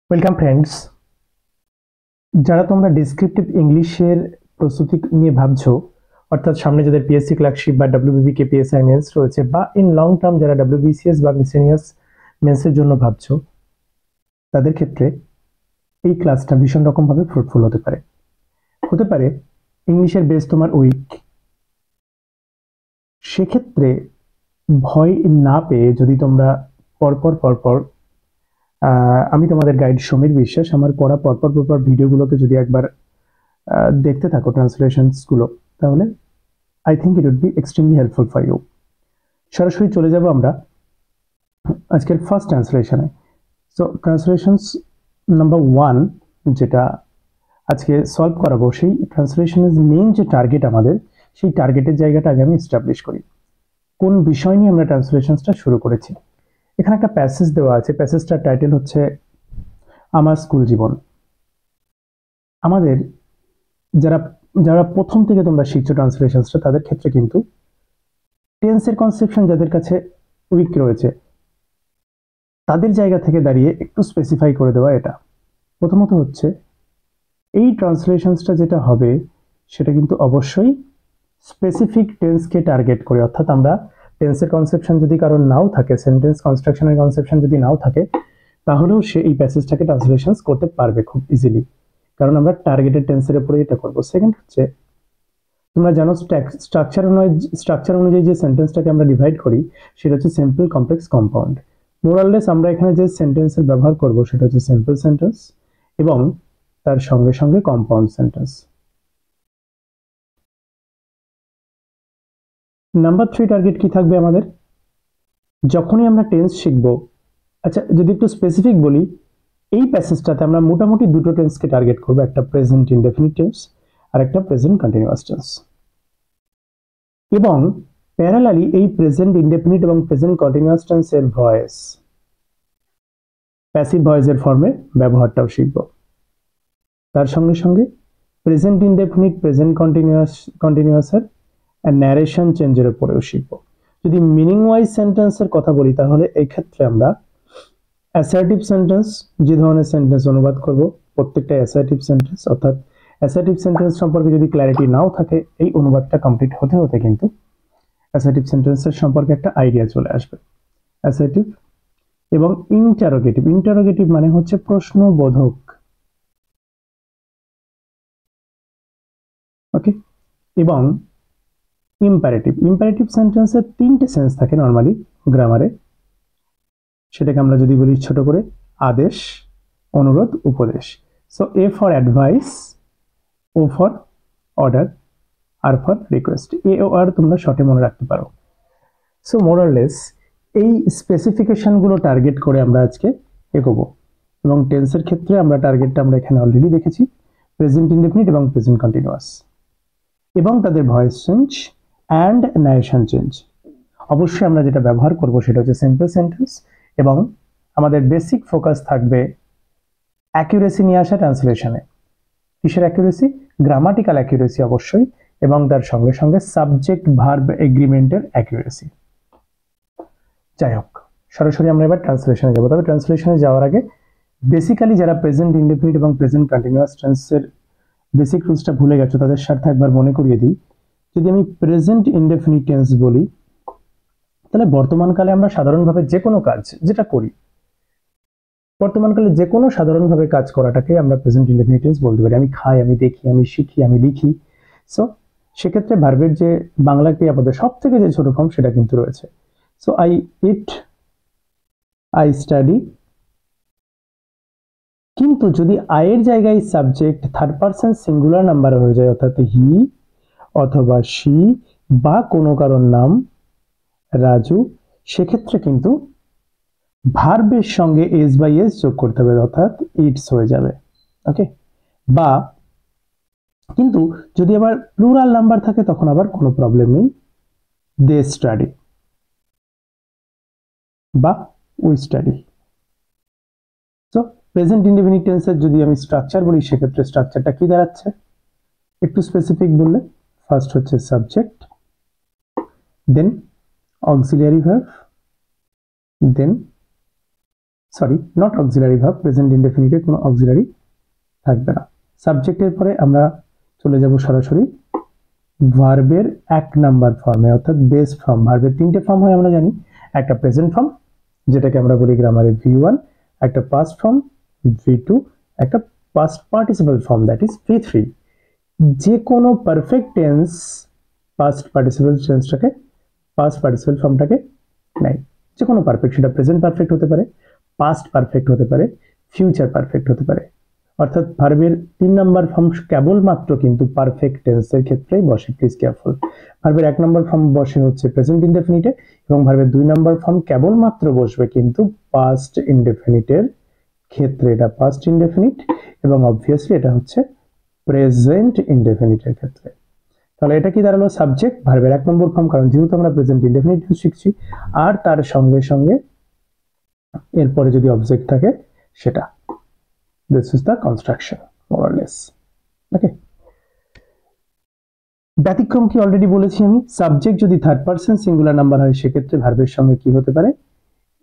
Welcome friends, যারা তোমরা descriptive ইংলিশের প্রস্তুতি নিয়ে ভাবছো, অর্থাৎ সামনে যাদের পিএসসি ক্লার্কশিপ বা ডাব্লিউবিপি কেপিএসআই মেন্স রয়েছে, বা ইন লং টার্ম যারা ডাব্লিউবিসিএস বা মিসেলিনিয়াস মেন্সের জন্য ভাবছো, তাদের ক্ষেত্রে এই ক্লাসটা ভীষণ রকমভাবে ফ্রুটফুল হতে পারে ইংলিশের বেস তোমার উইক, সেক্ষেত্রে ভয় না পেয়ে যদি তোমরা পরপর আমি তোমাদের গাইড সমীর বিশ্বাস, আমার করা পরপর ভিডিওগুলোকে যদি একবার দেখতে থাকো ট্রান্সলেশনস গুলো, তাহলে I think it would be extremely helpful for you. সরাসরি চলে যাব আমরা আজকের ফার্স্ট ট্রান্সলেশনে। সো ট্রান্সলেশনস নাম্বার 1 যেটা আজকে সলভ করাবো, সেই ট্রান্সলেশনের মেইন যে টার্গেট আমাদের, সেই টার্গেটের জায়গাটা আগে আমি এস্টাবলিশ করি। কোন বিষয় নিয়ে আমরা ট্রান্সলেশনসটা শুরু করেছি? এখানে একটা প্যাসেজ দেওয়া আছে, প্যাসেজটার টাইটেল হচ্ছে আমার স্কুল জীবন। আমাদের যারা যারা প্রথম থেকে তোমরা শিখছো ট্রান্সলেশনসটা, তাদের ক্ষেত্রে কিন্তু টেন্সের কনসেপশন যাদের কাছে উইক রয়েছে, তাদের জায়গা থেকে দাঁড়িয়ে একটু স্পেসিফাই করে দেওয়া। এটা প্রথমত হচ্ছে, এই ট্রান্সলেশনসটা যেটা হবে সেটা কিন্তু অবশ্যই স্পেসিফিক টেন্সকে টার্গেট করে, অর্থাৎ আমরা টেন্সের কনসেপশন যদি কারণ নাও থাকে, সেন্টেন্স কনস্ট্রাকশনের কনসেপশন যদি নাও থাকে, তাহলেও সে এই প্যাসেজটাকে ট্রান্সলেশনস করতে পারবে খুব ইজিলি, কারণ আমরা টার্গেটেড টেন্সের উপরে এটা করব। সেকেন্ড হচ্ছে, তোমরা জানো স্ট্রাকচার অনুযায়ী যে সেন্টেন্সটাকে আমরা ডিভাইড করি সেটা হচ্ছে সিম্পল, কমপ্লেক্স, কম্পাউন্ড। মোরাললেস আমরা এখানে যে সেন্টেন্সের ব্যবহার করব সেটা হচ্ছে সিম্পল সেন্টেন্স এবং তার সঙ্গে সঙ্গে কম্পাউন্ড সেন্টেন্স। নাম্বার 3 টার্গেট কি থাকবে আমাদের? যখনই আমরা টেন্স শিখব, আচ্ছা যদি একটু স্পেসিফিক বলি, এই প্যাসেজটাতে আমরা মোটামুটি দুটো টেন্সকে টার্গেট করব, একটা প্রেজেন্ট ইনডেফিনিট টেন্স আর একটা প্রেজেন্ট কন্টিনিউয়াস টেন্স। এবং প্যারালালি এই প্রেজেন্ট ইনডেফিনিট এবং প্রেজেন্ট কন্টিনিউয়াস টেন্সের ভয়েস, প্যাসিভ ভয়েসের ফর্মে ব্যবহারটাও শিখব। তার সঙ্গে সঙ্গে প্রেজেন্ট ইনডেফিনিট, প্রেজেন্ট কন্টিনিউয়াসের ন্যারেশন চেঞ্জের উপরেও শিখব। যদি মিনিং ওয়াইজ সেন্টেন্সের কথা বলি, তাহলে এই ক্ষেত্রে আমরা অ্যাসার্টিভ সেন্টেন্স, যে ধরনের সেন্টেন্স অনুবাদ করব প্রত্যেকটা অ্যাসার্টিভ সেন্টেন্স, অর্থাৎ অ্যাসার্টিভ সেন্টেন্স সম্পর্কে যদি ক্ল্যারিটি নাও থাকে, এই অনুবাদটা কমপ্লিট হতে হতে কিন্তু অ্যাসার্টিভ সেন্টেন্সের সম্পর্কে একটা আইডিয়া চলে আসবে। অ্যাসার্টিভ এবং ইন্টারোগেটিভ। ইন্টারোগেটিভ মানে হচ্ছে প্রশ্নবোধক, ওকে। এবং ইম্পারেটিভ। ইম্পারেটিভ সেন্টেন্সের 3টে সেন্স থাকে নর্মালি গ্রামারে, সেটাকে আমরা যদি বলি ছোট করে আদেশ, অনুরোধ, উপদেশ। So A for advice, O for order, R for request. A O R তোমরা শর্টে মনে রাখতে পারো। সো মোরাললেস এই স্পেসিফিকেশনগুলো টার্গেট করে আমরা আজকে এগোবো। এবং টেন্সের ক্ষেত্রে আমরা টার্গেটটা আমরা এখানে অলরেডি দেখেছি, প্রেজেন্ট ইনডেফিনিট এবং প্রেজেন্ট কন্টিনিউয়াস, এবং তাদের voice change and narration change. অবশ্যই আমরা যেটা ব্যবহার করব সেটা হচ্ছে সিম্পল সেন্টেন্স, এবং আমাদের বেসিক ফোকাস থাকবে অ্যাকিউরেসি নিয়ে আসা ট্রান্সলেশনে। কিসের অ্যাকিউরেসি? গ্রামাটিক্যাল অ্যাকিউরেসি অবশ্যই, এবং তার সঙ্গে সঙ্গে সাবজেক্ট ভার্ব এগ্রিমেন্টের অ্যাকিউরেসি। যাই হোক, সরাসরি আমরা এবার ট্রান্সলেশনে যাব। তবে ট্রান্সলেশনে যাওয়ার আগে বেসিক্যালি যারা প্রেজেন্ট ইনডেফিনিট এবং প্রেজেন্ট কন্টিনিউয়াস টেন্সের বেসিক রুলসটা ভুলে গেছো, তাদের স্বার্থে একবার মনে করিয়ে দিই। যদি আমি প্রেজেন্ট ইনডেফিনিট টেন্স বলি, তাহলে বর্তমানকালে আমরা সাধারণভাবে যে কোনো কাজ যেটা করি, বর্তমানকালে যে কোনো সাধারণভাবে কাজ করাটাকে আমরা প্রেজেন্ট ইনডেফিনিট টেন্স বলতে পারি। আমি খাই, আমি দেখি, আমি শিখি, আমি লিখি। সো সেক্ষেত্রে ভার্বের যে বাংলা ক্রিয়াপদের সব থেকে যে ছোট ফর্ম সেটা কিন্তু রয়েছে। So I eat, I study. কিন্তু যদি আয়ের জায়গায় subject third person singular number হয়ে যায়, অর্থাৎ হি অথবা শি বা কোনো কারোর নাম রাজু, সেক্ষেত্রে কিন্তু ভার্বের সঙ্গে এস বাই এস যোগ করতে হবে, অর্থাৎ ইটস হয়ে যাবে, ওকে। বা কিন্তু যদি আবার প্লুরাল নাম্বার থাকে, তখন আবার কোনো প্রবলেম নেই, দে স্টাডি বা we study. So present indefinite টেন্সের যদি আমি স্ট্রাকচার বলি, সেক্ষেত্রে স্ট্রাকচারটা কি দাঁড়াচ্ছে একটু স্পেসিফিক বললে, ফার্স্ট হচ্ছে subject, then auxiliary verb, then sorry not auxiliary verb, present ইনডেফিনিটে কোনো অক্সিলারি থাকবে না। সাবজেক্টের পরে আমরা চলে যাব সরাসরি ভার্বের 1 নাম্বার ফর্মে, অর্থাৎ বেস ফর্ম। ভার্বের 3টে ফর্ম হয় আমরা জানি, একটা প্রেজেন্ট ফর্ম যেটাকে আমরা বলি গ্রামারে V1, একটা পাস্ট ফর্ম V2, একটা past participle form that is V3। যে কোনো পারফেক্ট টেন্স পাস্ট পার্টিসিপল টেন্সটাকে, পাস্ট পার্টিসিপল ফর্মটাকে নেয়। যে কোনো পারফেক্ট, সেটা প্রেজেন্ট পারফেক্ট হতে পারে, পাস্ট পারফেক্ট হতে পারে, ফিউচার পারফেক্ট হতে পারে। অর্থাৎ ভার্বের 3 নাম্বার ফর্ম কেবলমাত্র কিন্তু পারফেক্ট টেন্সের ক্ষেত্রেই বসে, প্লিজ কেয়ারফুল। ভার্বের 1 নাম্বার ফর্ম বসে হচ্ছে প্রেজেন্ট ইনডেফিনিটে, এবং ভার্বের 2 নাম্বার ফর্ম কেবলমাত্র বসবে কিন্তু পাস্ট ইনডেফিনিটের ক্ষেত্রে। এটা পাস্ট ইনডেফিনিট এবং অবভিয়াসলি এটা হচ্ছে প্রেজেন্ট ইনডেফিনিটের ক্ষেত্রে। তাহলে এটা কি দাঁড়ালো? সাবজেক্ট ভার্বের 1 নম্বর ফর্ম, কারণ যেহেতু আমরা প্রেজেন্ট ইনডেফিনিট শিখছি, আর তার সঙ্গে সঙ্গে এরপরে যদি অবজেক্ট থাকে সেটা। This is the construction more or less. Okay, ব্যতিক্রম কি অলরেডি বলেছি আমি। সাবজেক্ট যদি থার্ড পারসন সিঙ্গুলার নাম্বার হয় সেক্ষেত্রে ভার্বের সঙ্গে কি হতে পারে?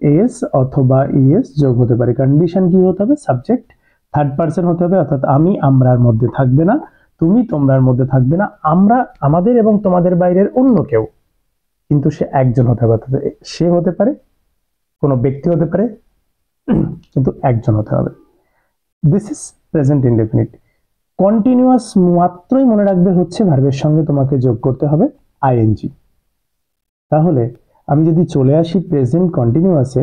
এস অথবা ইএস যোগ হতে পারে। কন্ডিশন কি হতে হবে? সাবজেক্ট থার্ড পারসন হতে হবে, অর্থাৎ আমি আমরার মধ্যে থাকবে না, তুমি তোমরার মধ্যে থাকবে না, আমরা আমাদের এবং তোমাদের বাইরের অন্য কেউ, কিন্তু সে একজন হতে হবে। অর্থাৎ সে হতে পারে, কোনো ব্যক্তি হতে পারে, কিন্তু একজন হতে হবে। This is present indefinite. Continuous মাত্রই মনে রাখবে হচ্ছে ভার্বের সঙ্গে তোমাকে যোগ করতে হবে আইএনজি। তাহলে আমি যদি চলে আসি প্রেজেন্ট কন্টিনিউয়াসে,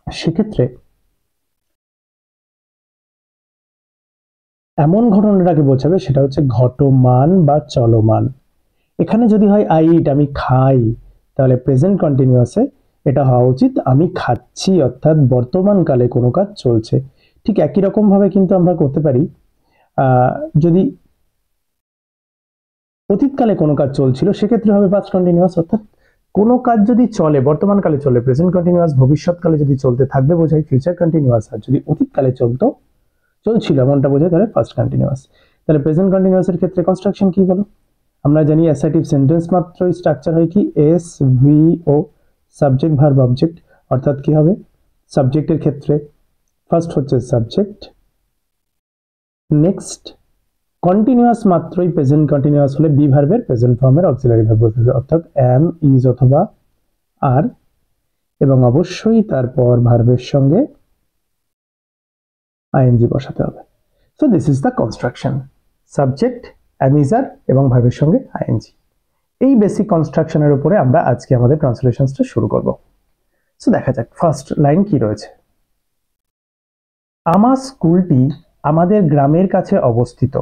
সেক্ষেত্রে এমন ঘটনাটাকে বোঝাবে সেটা হচ্ছে ঘটমান বা চলমান। এখানে যদি হয় আই ইট, আমি খাই, তাহলে প্রেজেন্ট কন্টিনিউয়াসে এটা হওয়া উচিত আমি খাচ্ছি, অর্থাৎ বর্তমানকালে কোনো কাজ চলছে। ঠিক একই রকম ভাবে কিন্তু আমরা করতে পারি, যদি অতীতকালে কোনো কাজ চলছিল সেক্ষেত্রে হবে পাস্ট কন্টিনিউয়াস। অর্থাৎ কোনো কাজ যদি চলে বর্তমানকালে চলে প্রেজেন্ট কন্টিনিউয়াস, ভবিষ্যৎকালে যদি চলতে থাকবে বোঝায় ফিউচার কন্টিনিউয়াস, আর যদি অতীতকালে চলছিল এমনটা বোঝায় তাহলে ফার্স্ট কন্টিনিউয়াস। তাহলে প্রেজেন্ট কন্টিনিউয়াসের ক্ষেত্রে কনস্ট্রাকশন কি বলো? আমরা জানি অ্যাসার্টিভ সেন্টেন্স মাত্রই স্ট্রাকচার হয় কি এস ভি ও সাবজেক্ট ভার্ব অবজেক্ট। অর্থাৎ কি হবে? সাবজেক্টের ক্ষেত্রে ফার্স্ট হচ্ছে সাবজেক্ট, নেক্সট কন্টিনিউয়াস মাত্রই প্রেজেন্ট কন্টিনিউয়াস হলে বি ভার্বের প্রেজেন্ট ফর্মের অক্সিলারি ভার্ব বসবে, অর্থাৎ এম, ইজ অথবা আর, এবং অবশ্যই তারপর ভার্বের সঙ্গে আইএনজি বসাতে হবে। So this is the construction, subject, am, is, are এবং ভার্বের সঙ্গে আইএনজি। এই বেসিক কনস্ট্রাকশনের উপরে আমরা আজকে আমাদের ট্রান্সলেশনসটা শুরু করব। সো দেখা যাক ফার্স্ট লাইন কি রয়েছে। আমার স্কুলটি আমাদের গ্রামের কাছে অবস্থিত।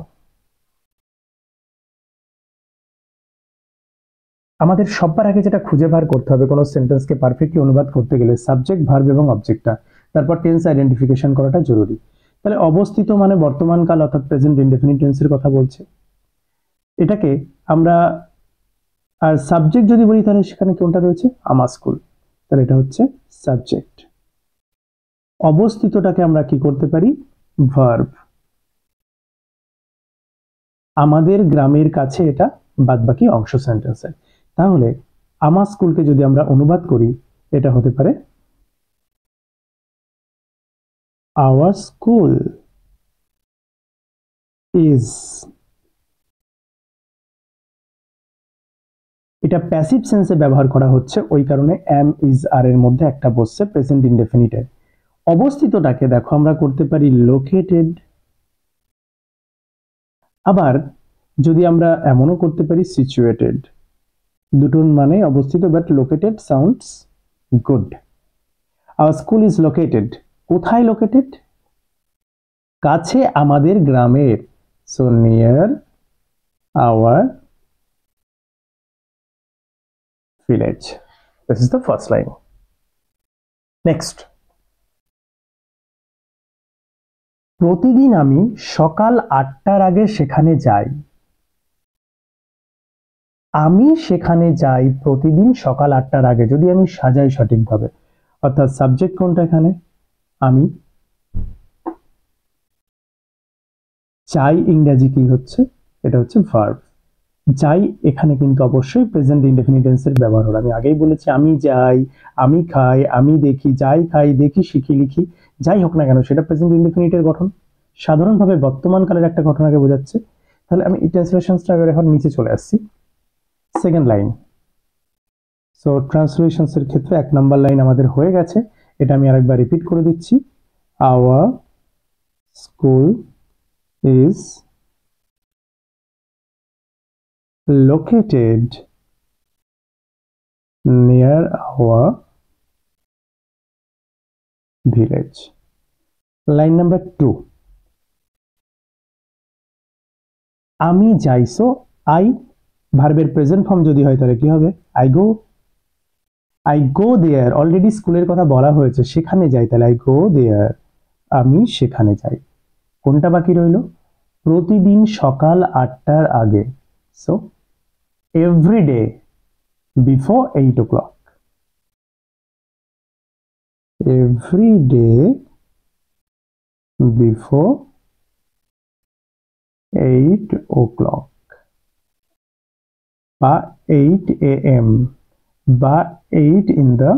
আমাদের সবার আগে যেটা খুঁজে বার করতে হবে কোনো সেন্টেন্সকে পারফেক্টলি অনুবাদ করতে গেলে সাবজেক্ট ভার্ব এবং অবজেক্টটা, তারপর টেন্স আইডেন্টিফিকেশন করাটা জরুরি। তাহলে অবস্থিত মানে বর্তমান কাল অর্থাৎ প্রেজেন্ট ইনডেফিনিট টেন্সের কথা বলছে। এটাকে আমরা, আর সাবজেক্ট যদি বলি তাহলে সেখানে কোনটা রয়েছে? আমার স্কুল, তাহলে এটা হচ্ছে সাবজেক্ট। অবস্থিতটাকে আমরা কি করতে পারি? ভার্ব। আমাদের গ্রামের কাছে এটা বাদবাকি অংশ সেন্টেন্সের। তাহলে আমার স্কুলকে যদি আমরা অনুবাদ করি এটা হতে পারে আওয়ার স্কুল ইজ। এটা প্যাসিভ সেন্সে ব্যবহার করা হচ্ছে, ওই কারণে এম, ইজ, আর এর মধ্যে একটা বসছে প্রেজেন্ট ইনডেফিনিটে। অবস্থিতটাকে দেখো আমরা করতে পারি লোকেটেড। আবার যদি আমরা এমনও করতে পারি সিচুয়েটেড। দুটোর মানে অবস্থিত, but located sounds good. Our school is located. কোথায় লোকেটেড? কাছে আমাদের গ্রামের। So near our village. This is the first line. Next, প্রতিদিন আমি সকাল 8টার আগে সেখানে যাই। আমি সেখানে যাই প্রতিদিন সকাল 8টার আগে, যদি আমি সাজাই সঠিকভাবে। অর্থাৎ সাবজেক্ট কোনটা এখানে? আমি। চাই ইংরেজি কি হচ্ছে? এটা হচ্ছে ভার্ব। যাই এখানে কিন্তু অবশ্যই প্রেজেন্ট ইনডেফিনিট টেন্সের ব্যবহার হলো। আমি আগেই বলেছি আমি যাই, আমি খাই, আমি দেখি, যাই খাই, দেখি, শিখি, লিখি, যাই হোক না কেন সেটা প্রেজেন্ট ইনডেফিনিটের গঠন, সাধারণভাবে বর্তমান কালের একটা ঘটনাকে বোঝাচ্ছে। তাহলে আমি এই ট্রান্সলেশনসটা এখন নিচে চলে আসছি, সেকেন্ড লাইন। সো ট্রান্সলেশনস এর ক্ষেত্রে 1 নাম্বার লাইন আমাদের হয়ে গেছে, এটা আমি আরেকবার রিপিট করে দিচ্ছি। Our school is located near our village. Line number 2. আমি যাই, সো আই ভার্বের প্রেজেন্ট ফর্ম যদি হয় তাহলে কি হবে? আই গো দেয়ার, অলরেডি স্কুলের কথা বলা হয়েছে, সেখানে যাই, তাহলে আই গো দেয়ার, আমি সেখানে যাই। কোনটা বাকি রইল? প্রতিদিন সকাল 8টার আগে, so every day before 8 o'clock, every day before 8 o'clock বা 8 a.m. বা 8 in the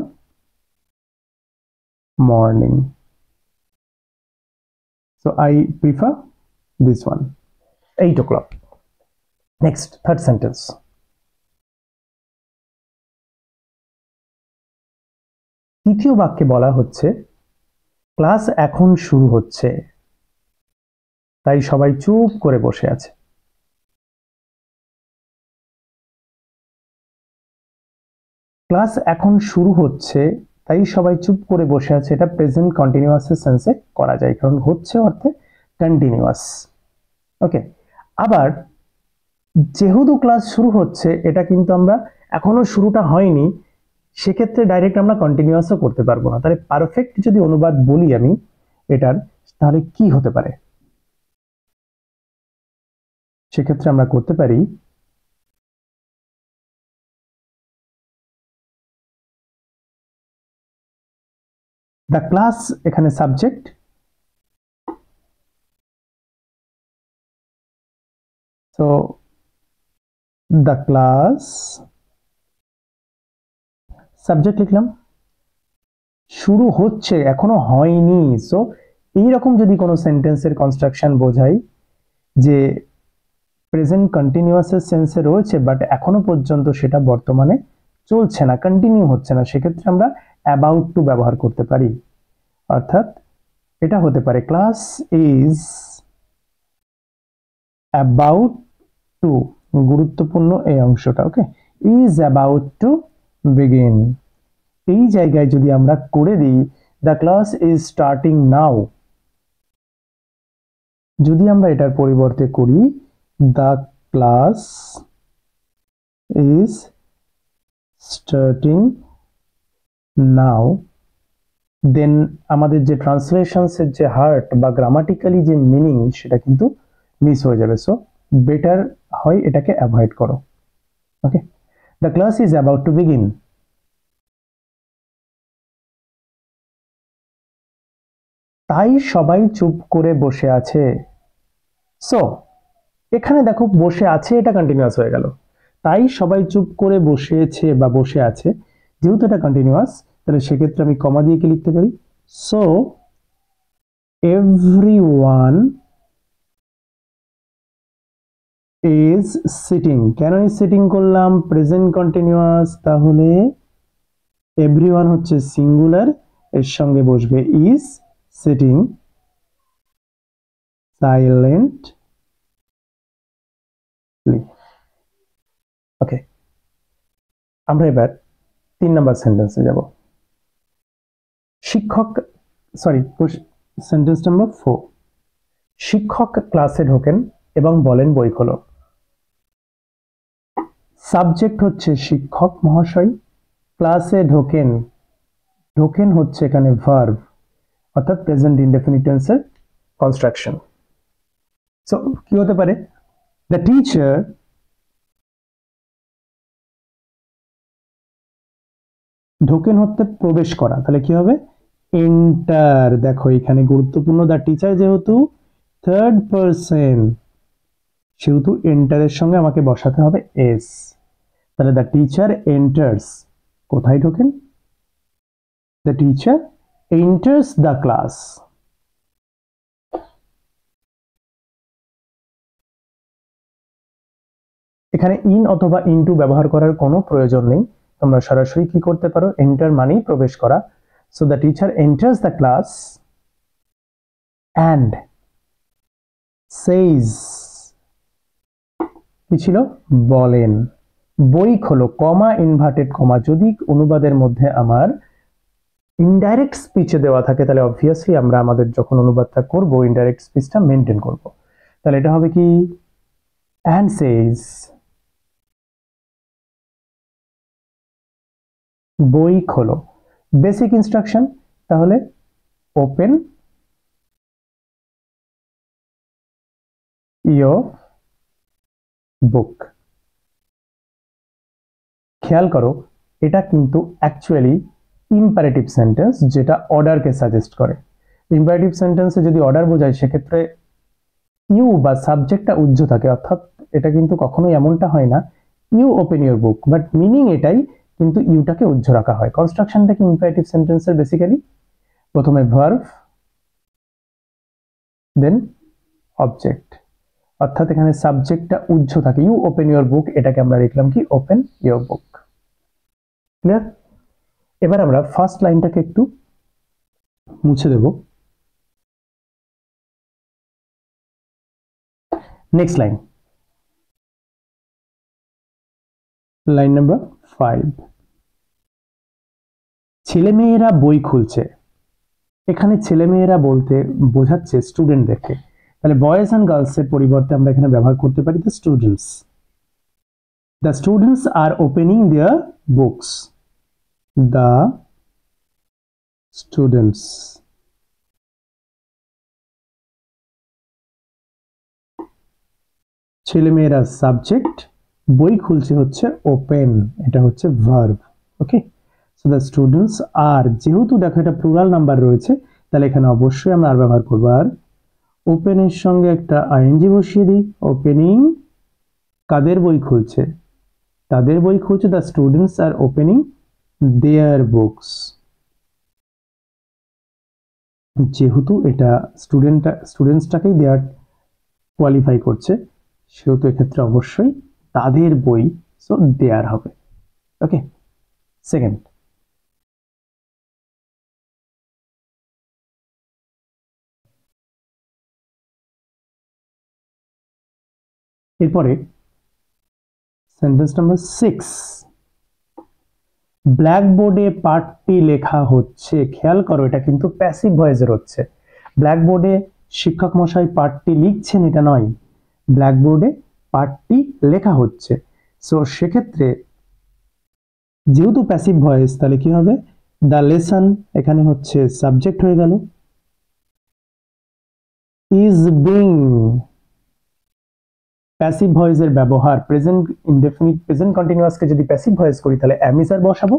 morning. So I prefer this one, 8 o'clock. Next, third sentence. তৃতীয় বাক্যে বলা হচ্ছে ক্লাস এখন শুরু হচ্ছে, তাই সবাই চুপ করে বসে আছে। ক্লাস এখন শুরু হচ্ছে তাই সবাই চুপ করে বসে আছে, এটা প্রেজেন্ট কন্টিনিউয়াসের সেন্সে করা যায়, কারণ হচ্ছে অর্থে কন্টিনিউয়াস। ওকে, আবার যেহেতু ক্লাস শুরু হচ্ছে, এটা কিন্তু আমরা এখনো শুরুটা হয়নি, সেক্ষেত্রে ডাইরেক্ট আমরা কন্টিনিউয়াসও করতে পারবো না। তাহলে পারফেক্ট যদি অনুবাদ বলি আমি এটার, তাহলে কি হতে পারে? সেক্ষেত্রে আমরা করতে পারি দ্য ক্লাস, এখানে subject, so the class, subject লিখলাম, শুরু হচ্ছে এখনো হয়নি, সো এইরকম যদি কোনো সেন্টেন্সের কনস্ট্রাকশন বোঝাই যে প্রেজেন্ট কন্টিনিউয়াসের সেন্সে রয়েছে বাট এখনো পর্যন্ত সেটা বর্তমানে চলছে না, কন্টিনিউ হচ্ছে না, সেক্ষেত্রে আমরা অ্যাবাউট টু ব্যবহার করতে পারি। অর্থাৎ এটা হতে পারে ক্লাস ইজ অ্যাবাউট টু, গুরুত্বপূর্ণ এই অংশটা, okay, is about to begin. এই জায়গায় যদি আমরা করে দিই the class is starting now, যদি আমরা এটার পরিবর্তে করি the class is starting now, then আমাদের যে ট্রান্সলেশনসের যে হার্ট বা গ্রামাটিক্যালি যে মিনিং সেটা কিন্তু মিস হয়ে যাবে। সো বেটার হয় এটাকে অ্যাভয়েড করো। Okay, the class is about to begin. তাই সবাই চুপ করে বসে আছে। সো এখানে দেখো বসে আছে, এটা কন্টিনিউয়াস হয়ে গেল, তাই সবাই চুপ করে বসেছে বা বসে আছে, যেহেতু এটা কন্টিনিউয়াস তাহলে সেক্ষেত্রে আমি কমা দিয়ে কি লিখতে পারি? So everyone is sitting. কেন ইজ সিটিং করলাম? প্রেজেন্ট কন্টিনিউয়াস, তাহলে এভরিওয়ান হচ্ছে সিঙ্গুলার, এর সঙ্গে বসবে ইজ, সিটিং সাইলেন্ট। ওকে, আমরা এবার 3 নাম্বার সেন্টেন্সে যাব। শিক্ষক, সরি, সেন্টেন্স নাম্বার 4। শিক্ষক ক্লাসে ঢোকেন এবং বলেন বই খোলো। সাবজেক্ট হচ্ছে শিক্ষক মহাশয়, ক্লাসে ঢোকেন, ঢোকেন হচ্ছে এখানে ভার্ব, অর্থাৎ প্রেজেন্ট ইনডেফিনিট টেন্সের কনস্ট্রাকশন। সো কি হতে পারে? দ্য টিচার ঢোকেন হতে প্রবেশ করা, তাহলে কি হবে? এন্টার। দেখো এখানে গুরুত্বপূর্ণ, দ্য টিচার যেহেতু থার্ড পারসন, সেহেতু এন্টারের সঙ্গে আমাকে বসাতে হবে এস। তাহলে দ্য টিচার এন্টার্স, কোথায় ঢোকেন? The teacher enters the class. এখানে ইন অথবা ইনটু ব্যবহার করার কোনো প্রয়োজন নেই, তোমরা সরাসরি কি করতে পারো, এন্টার মানেই প্রবেশ করা। So the teacher enters the class and সেইজ, কি ছিল, বলেন, বই খোলো, কমা ইনভার্টেড কমা। যদি অনুবাদের মধ্যে আমার ইনডাইরেক্ট স্পিচে দেওয়া থাকে তাহলে অবভিয়াসলি আমরা আমাদের যখন অনুবাদটা করব ইনডাইরেক্ট স্পিচটা মেনটেন করব। তাহলে এটা হবে কি, অ্যান্ড সেইজ, বই খোলো। বেসিক ইনস্ট্রাকশন, তাহলে ওপেন ইয়োর বুক। খেয়াল করো এটা কিন্তু অ্যাকচুয়ালি ইম্পারেটিভ সেন্টেন্স, যেটা অর্ডারকে সাজেস্ট করে। ইম্পারেটিভ সেন্টেন্সে যদি অর্ডার বোঝায় সেক্ষেত্রে ইউ বা সাবজেক্টটা উজ্জ থাকে, অর্থাৎ এটা কিন্তু কখনোই এমনটা হয় না you open your book, but meaning এটাই, কিন্তু ইউটাকে উজ্জ রাখা হয়। কনস্ট্রাকশনটা কি ইম্পারেটিভ সেন্টেন্সের বেসিক্যালি প্রথমে ভার্ব দেন অবজেক্ট, অর্থাৎ এখানে সাবজেক্টটা উজ্জ থাকে, ইউ ওপেন ইউর বুক, এটাকে আমরা লিখলাম কি ওপেন ইউর বুক। ক্লিয়ার? এবার আমরা ফার্স্ট লাইনটাকে একটু মুছে দেব। নেক্সট লাইন, লাইন নাম্বার 5, ছেলেমেয়েরা বই খুলছে। এখানে ছেলেমেয়েরা বলতে বোঝাচ্ছে স্টুডেন্টদেরকে, তাহলে বয়েজ অ্যান্ড গার্লস এর পরিবর্তে আমরা এখানে ব্যবহার করতে পারি the students. The students are opening their books, the students. ছেলেমেয়েরা সাবজেক্ট, বই খুলছে হচ্ছে ওপেন, এটা হচ্ছে verb. Okay, so the students are, যেহেতু দেখো এটা প্লুরাল নাম্বার রয়েছে তাহলে এখানে অবশ্যই আমরা আর ব্যবহার করবো, আর ওপেন এর সঙ্গে একটা আইএনজি বসিয়ে দিই। ওপেনিং, কাদের বই খুলছে, তাদের বই খুলছে, the students are opening their books. যেহেতু এটা স্টুডেন্টসটাকেই দেয়ার কোয়ালিফাই করছে সেহেতু এক্ষেত্রে অবশ্যই তাদের বই, সো দেয়ার হবে। ওকে, সেকেন্ড, এরপরে সেন্টেন্স নাম্বার 6, ব্ল্যাকবোর্ডে পাঠটি লেখা হচ্ছে। খেয়াল করো এটা কিন্তু প্যাসিভ ভয়েসের হচ্ছে, ব্ল্যাকবোর্ডে শিক্ষক মশাই পাঠটি লিখছেন এটা নয়, ব্ল্যাকবোর্ডে পাঠটি লেখা হচ্ছে। সো সেক্ষেত্রে যেহেতু প্যাসিভ ভয়েস তাহলে কি হবে, দ্য লেসন এখানে হচ্ছে সাবজেক্ট হয়ে গেল, ইজ বিং, প্যাসিভ ভয়েসের ব্যবহার প্রেজেন্ট ইনডেফিনিট প্রেজেন্ট কন্টিনিউয়াসকে যদি প্যাসিভ ভয়েস করি তাহলে অ্যামিসার বসাবো,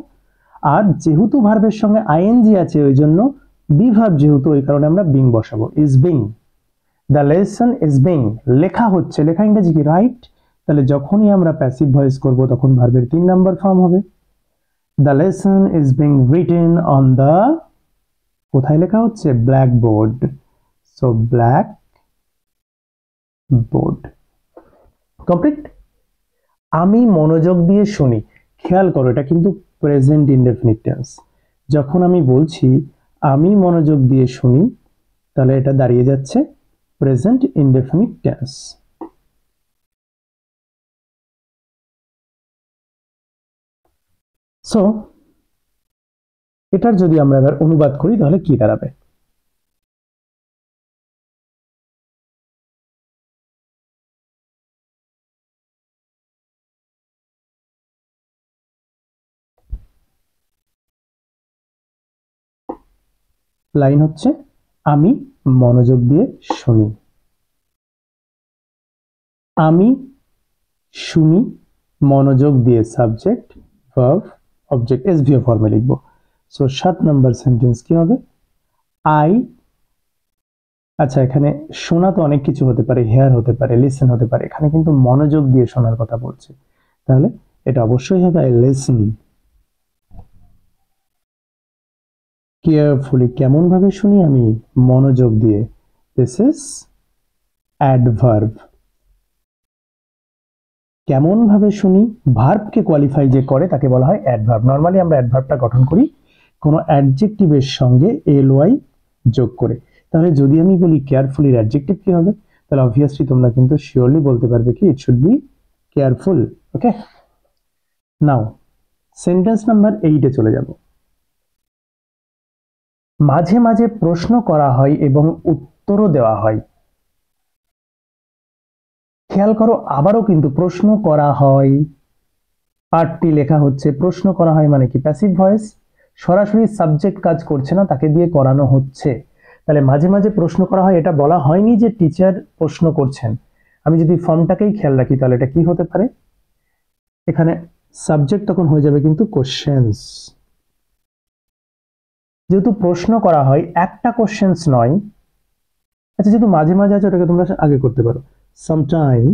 আর যেহেতু ভার্বের সঙ্গে আইএনজি আছে ওই জন্য বি ভার্ব যেহেতু ওই কারণে আমরা বিং বসাবো, is being, the lesson is being, লেখা হচ্ছে, লেখা ইংরেজি কি রাইট, তাহলে যখনই আমরা প্যাসিভ ভয়েস করব তখন ভার্বের 3 নাম্বার ফর্ম হবে, the lesson is being written on the, কোথায় লেখা হচ্ছে, blackboard, so black board. Complete. আমি মনোযোগ দিয়ে শুনি, খেয়াল করো এটা কিন্তু প্রেজেন্ট ইনডেফিনিট টেন্স, যখন আমি বলছি আমি মনোযোগ দিয়ে শুনি তাহলে এটা দাঁড়িয়ে যাচ্ছে প্রেজেন্ট ইনডেফিনিট টেন্স। সো এটার যদি আমরা এবার অনুবাদ করি তাহলে কি দাঁড়াবে, লাইন হচ্ছে আমি মনোযোগ দিয়ে শুনি, আমি শুনি মনোযোগ দিয়ে সাবজেক্ট ভার্ব অবজেক্ট এসভিও ফর্মে লিখবো। সো 7 নাম্বার সেন্টেন্স কি হবে, আই আচ্ছা, এখানে শোনা তো অনেক কিছু হতে পারে, হেয়ার হতে পারে, লিসেন হতে পারে, এখানে কিন্তু মনোযোগ দিয়ে শোনার কথা বলছে, তাহলে এটা অবশ্যই হবে আই লিসেন কেয়ারফুলি। কেমন ভাবে শুনি আমি? মনোযোগ দিয়ে। This is adverb. কেমন ভাবে শুনি, ভার্বকে কোয়ালিফাই যে করে তাকে বলা হয় অ্যাডভার্ব। নরমালি আমরা অ্যাডভার্বটা গঠন করি কোনো অ্যাডজেক্টিভের সঙ্গে এলওয়াই যোগ করে। তাহলে যদি আমি বলি কেয়ারফুলি, অ্যাডজেক্টিভ কি হবে? তাহলে অবভিয়াসলি তোমরা কিন্তু শিওরলি বলতে পারবে কি it should be careful. Okay, now sentence number 8 এ চলে যাব। মাঝে মাঝে প্রশ্ন করা হয় এবং উত্তরও দেওয়া হয়। খেয়াল করো, আবারও কিন্তু প্রশ্ন করা হয়, পার্টটি লেখা হচ্ছে, প্রশ্ন করা হয় মানে কি? প্যাসিভ ভয়েস, সরাসরি সাবজেক্ট কাজ করছে না, তাকে দিয়ে করানো হচ্ছে। তাহলে মাঝে মাঝে প্রশ্ন করা হয়, এটা বলা হয়নি যে টিচার প্রশ্ন করছেন। আমি যদি ফর্মটাকেই খেয়াল রাখি তাহলে এটা কি হতে পারে? এখানে সাবজেক্ট তখন হয়ে যাবে কিন্তু কোশ্চেন্স। যেহেতু প্রশ্ন করা হয়, একটা কোশ্চেন্স নয়। আচ্ছা, যেহেতু মাঝে মাঝে আছে ওটাকে তোমরা আগে করতে পারো, সামটাইম